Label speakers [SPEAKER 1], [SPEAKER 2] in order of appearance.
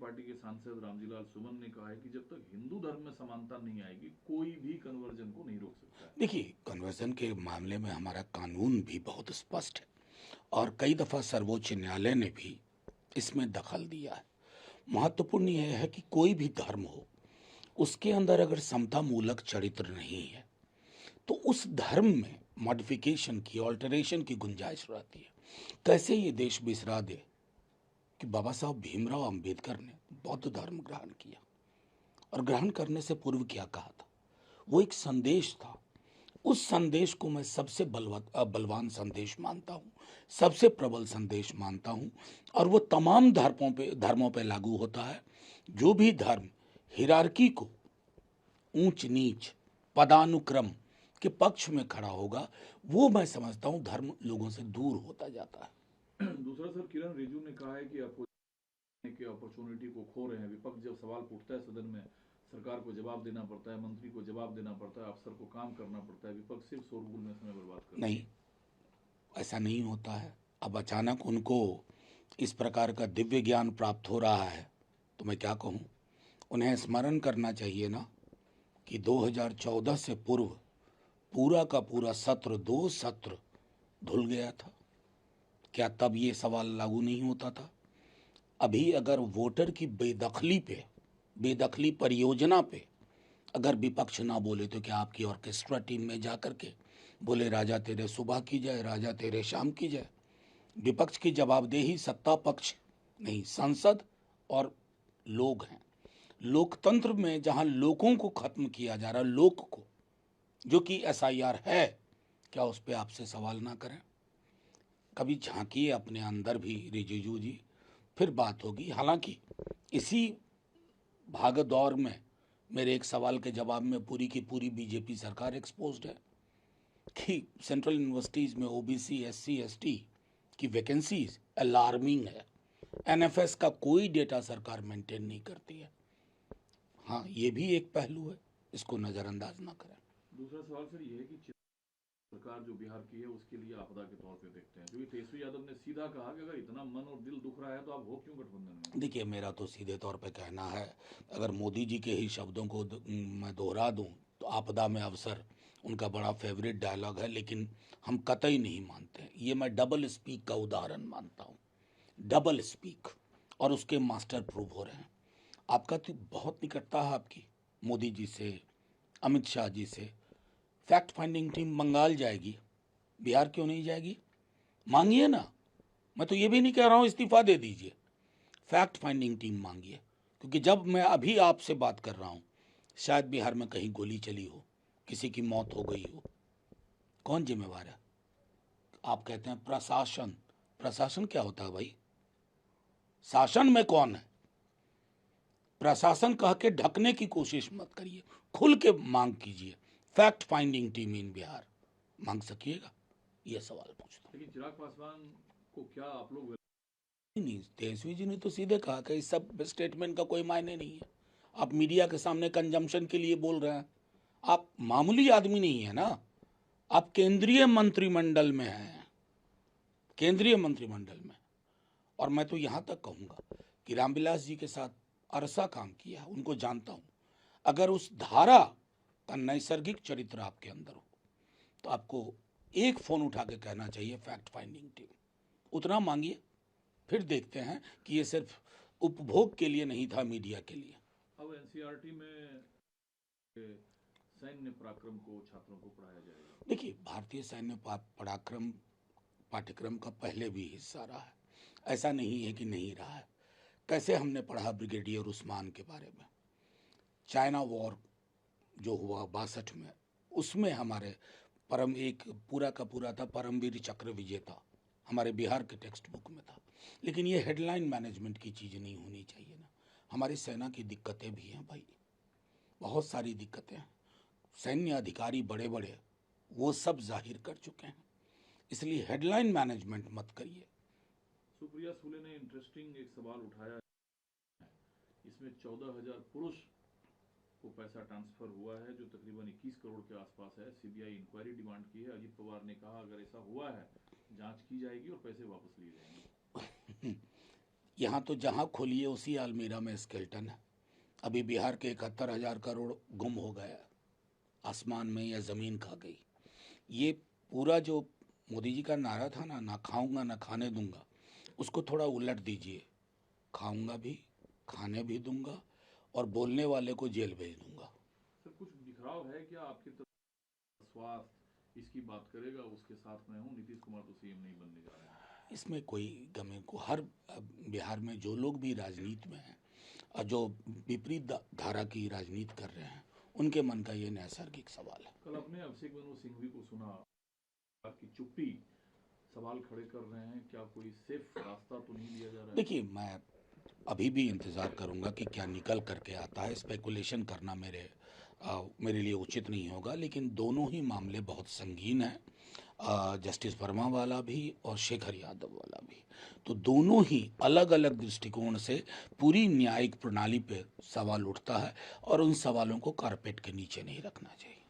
[SPEAKER 1] Party के सांसद रामजीलाल सुमन ने कहा है कि जब तक हिंदू धर्म में समानता नहीं आएगी कोई भी कन्वर्जन को नहीं रोक सकता है।
[SPEAKER 2] देखिए, कन्वर्जन के मामले में हमारा कानून भी बहुत स्पष्ट है और कई दफ़ा सर्वोच्च न्यायालय ने भी इसमें दखल दिया है। महत्वपूर्ण यह है कि कोई भी धर्म हो, उसके अंदर अगर समता मूलक चरित्र नहीं है तो उस धर्म में मॉडिफिकेशन की, ऑल्टरेशन की गुंजाइश रहती है। कैसे ये देश बिसरा दे कि बाबा साहब भीमराव अंबेडकर ने बौद्ध धर्म ग्रहण किया और ग्रहण करने से पूर्व क्या कहा था? वो एक संदेश था। उस संदेश को मैं सबसे बलवान संदेश मानता हूँ, सबसे प्रबल संदेश मानता हूँ और वो तमाम धर्मों पे लागू होता है। जो भी धर्म हिरार्की को, ऊंच नीच, पदानुक्रम के पक्ष में खड़ा होगा, वो मैं समझता हूँ धर्म लोगों से दूर होता जाता है।
[SPEAKER 1] दूसरा सर, किरण रिजिजू ने कहा है कि अपोजिशन की अपॉर्चुनिटी को खो रहे हैं। विपक्ष जब सवाल पूछता है सदन में, सरकार को जवाब देना पड़ता है, मंत्री को जवाब देना पड़ता है, अफसर को काम करना पड़ता है। विपक्ष सिर्फ शोरगुल में समय बर्बाद कर रहा है।
[SPEAKER 2] नहीं, ऐसा नहीं होता है। अब अचानक उनको इस प्रकार का दिव्य ज्ञान प्राप्त हो रहा है तो मैं क्या कहूँ। उन्हें स्मरण करना चाहिए ना कि 2014 से पूर्व पूरा का पूरा सत्र, 2 सत्र धुल गया था। क्या तब ये सवाल लागू नहीं होता था? अभी अगर वोटर की बेदखली परियोजना पे अगर विपक्ष ना बोले तो क्या आपकी ऑर्केस्ट्रा टीम में जा कर के बोले राजा तेरे सुबह की जाए, राजा तेरे शाम की जाए? विपक्ष की जवाबदेही सत्ता पक्ष नहीं, संसद और लोग हैं। लोकतंत्र में जहां लोगों को खत्म किया जा रहा है, लोक को, जो कि एसआईआर है, क्या उस पर आपसे सवाल ना करें? कभी झांकिए अपने अंदर भी रिजिजू जी, फिर बात होगी। हालांकि इसी भाग दौड़ में मेरे एक सवाल के जवाब में पूरी की पूरी बीजेपी सरकार एक्सपोज्ड है कि सेंट्रल यूनिवर्सिटीज़ में ओबीसी, एससी, एसटी की वैकेंसीज अलार्मिंग है। एनएफएस का कोई डेटा सरकार मेंटेन नहीं करती है। हाँ, ये भी एक पहलू है, इसको नज़रअंदाज ना करें।
[SPEAKER 1] दूसरा सवाल सर ये है कि सरकार जो बिहार की है उसके लिए आपदा के तौर पे देखते हैं, क्योंकि तेजस्वी यादव ने सीधा कहा कि अगर इतना मन और दिल दुख रहा है तो आप हो क्यों गठबंधन में।
[SPEAKER 2] देखिए, मेरा तो सीधे तौर पे कहना है, अगर मोदी जी के ही शब्दों को मैं दोहरा दूं तो आपदा में अवसर उनका बड़ा फेवरेट डायलॉग है, लेकिन हम कतई नहीं मानते। ये मैं डबल स्पीक का उदाहरण मानता हूँ। डबल स्पीक, और उसके मास्टर प्रूव हो रहे हैं। आपका तो बहुत निकटता है आपकी मोदी जी से, अमित शाह जी से। फैक्ट फाइंडिंग टीम बंगाल जाएगी, बिहार क्यों नहीं जाएगी? मांगिए ना। मैं तो ये भी नहीं कह रहा हूँ इस्तीफा दे दीजिए, फैक्ट फाइंडिंग टीम मांगिए। क्योंकि जब मैं अभी आपसे बात कर रहा हूँ, शायद बिहार में कहीं गोली चली हो, किसी की मौत हो गई हो, कौन जिम्मेवार है? आप कहते हैं प्रशासन। प्रशासन क्या होता है भाई? शासन में कौन है? प्रशासन कह के ढकने की कोशिश मत करिए, खुल के मांग कीजिए। फैक्ट फाइंडिंग टीम इन बिहार मांग सकिएगा? ये सवाल पूछता हूँ।
[SPEAKER 1] लेकिन चिराग पासवान को क्या आप लोग
[SPEAKER 2] नहीं, तेजस्वी जी ने तो सीधे कहा कि इस सब स्टेटमेंट का कोई मायने नहीं है। आप मीडिया के सामने कंजम्पशन के लिए बोल रहे हैं। आप मामूली आदमी नहीं है ना, आप केंद्रीय मंत्रिमंडल में हैं, केंद्रीय मंत्रिमंडल में। और मैं तो यहाँ तक कहूँगा कि रामविलास जी के साथ अरसा काम किया, उनको जानता हूँ। अगर उस धारा का नैसर्गिक चरित्र आपके अंदर हो तो आपको एक फ़ोन उठा के कहना चाहिए फैक्ट फाइंडिंग टीम, उतना मांगिए। फिर देखते हैं कि ये सिर्फ उपभोग के लिए नहीं था, मीडिया के लिए।
[SPEAKER 1] अब एनसीईआरटी में सैन्य पराक्रम को छात्रों को पढ़ाया जाएगा?
[SPEAKER 2] देखिए, भारतीय सैन्य पराक्रम पाठ्यक्रम का पहले भी हिस्सा रहा है, ऐसा नहीं है कि नहीं रहा है। कैसे हमने पढ़ा ब्रिगेडियर उस्मान के बारे में, चाइना वॉर जो हुआ 62 में, उसमें हमारे परम एक पूरा का पूरा था परमवीर चक्र विजेता, हमारे बिहार के टेक्स्ट बुक में था। लेकिन ये हेडलाइन मैनेजमेंट की चीज़ नहीं होनी चाहिए ना। हमारी सेना की दिक्कतें भी हैं भाई, बहुत सारी दिक्कतें हैं। सैन्य अधिकारी बड़े बड़े वो सब जाहिर कर चुके हैं, इसलिए हेडलाइन मैनेजमेंट मत करिए।
[SPEAKER 1] सुप्रिया सुले ने इंटरेस्टिंग एक सवाल उठाया है। इसमें 14,000 पुरुष को पैसा ट्रांसफर हुआ है जो तकरीबन 21 करोड़ के आसपास है। सीबीआई इंक्वायरी डिमांड की है। अजीत पवार ने कहा अगर ऐसा हुआ है जांच की जाएगी और पैसे वापस लिए जाएंगे।
[SPEAKER 2] यहाँ तो जहाँ खोलिए उसी अलमीरा में स्केल्टन है। अभी बिहार के 71,000 करोड़ गुम हो गया, आसमान में या ज़मीन खा गई। ये पूरा जो मोदी जी का नारा था ना, ना खाऊंगा ना खाने दूंगा, उसको थोड़ा उलट दीजिए। खाऊंगा भी, खाने भी दूंगा और बोलने वाले को जेल भेज दूंगा।
[SPEAKER 1] सर कुछ बिखराव है क्या आपकी तरफ? स्वास्थ्य इसकी बात करेगा, उसके साथ मैं हूँ, नीतीश कुमार तो सीएम नहीं बनने जा रहे हैं।
[SPEAKER 2] इसमें कोई गमी को, हर बिहार में जो लोग भी राजनीति में हैं और जो विपरीत धारा की राजनीति कर रहे हैं, उनके मन का ये नैसर्गिक सवाल है।
[SPEAKER 1] कल अपने अभिषेक मनु सिंघवी को सुना, आपकी चुप्पी सवाल खड़े कर रहे हैं, क्या कोई सेफ रास्ता तो नहीं लिया जा रहा है?
[SPEAKER 2] देखिए, मैं अभी भी इंतज़ार करूंगा कि क्या निकल करके आता है। स्पेकुलेशन करना मेरे लिए उचित नहीं होगा, लेकिन दोनों ही मामले बहुत संगीन हैं, जस्टिस वर्मा वाला भी और शेखर यादव वाला भी। तो दोनों ही अलग अलग दृष्टिकोण से पूरी न्यायिक प्रणाली पे सवाल उठता है और उन सवालों को कारपेट के नीचे नहीं रखना चाहिए।